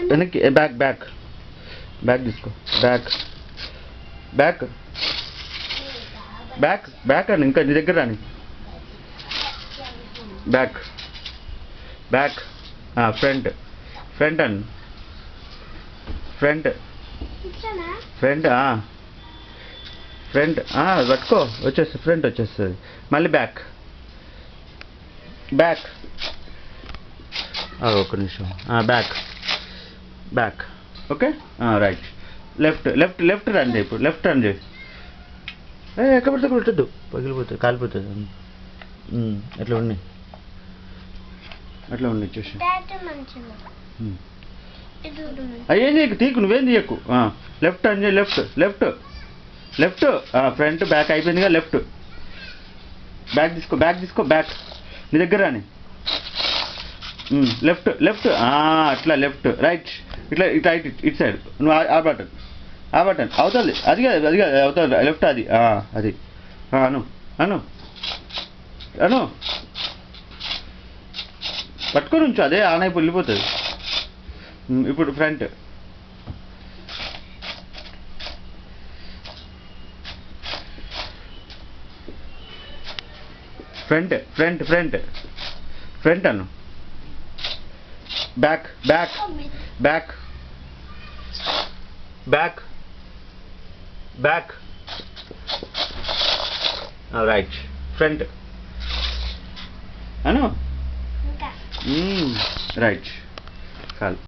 వెనక్కి back back back తీసుకో back back back back అని ఇంకా నీ దగ్గర రాని బ్యాక్ బ్యాక్ ఫ్రంట్ ఫ్రంట్ అని ఫ్రంట్ ఫ్రంట్ ఫ్రంట్ పట్టుకో వచ్చేస్తుంది ఫ్రంట్ వచ్చేస్తుంది మళ్ళీ బ్యాక్ బ్యాక్ ఒక నిమిషం back back okay right left left left run చేయి ఇప్పుడు లెఫ్ట్ రన్ చేయి ఎక్కడ పడితే కొట్టద్దు పగిలిపోతుంది కాలిపోతుంది అట్లా ఉన్నాయి అట్లా ఉన్నాయి చూసి ఏం చేయకు తీకు నువ్వేం తీయకు లెఫ్ట్ రన్ చేయి left left left front back అయిపోయిందిగా లెఫ్ట్ బ్యాక్ తీసుకో బ్యాక్ నీ దగ్గర రాని లెఫ్ట్ లెఫ్ట్ అట్లా లెఫ్ట్ రైట్ ఇట్లా ఇటు రైట్ ఇటు సైడ్ నువ్వు ఆ బటన్ అవుతుంది అది కాదు అవుతుంది లెఫ్ట్ అది అది అను అను అను పట్టుకొని ఉంచు అదే ఆన్ అయిపోయి వెళ్ళిపోతుంది ఇప్పుడు front front front front front అను back back back back back right front అను రైట్ చాలు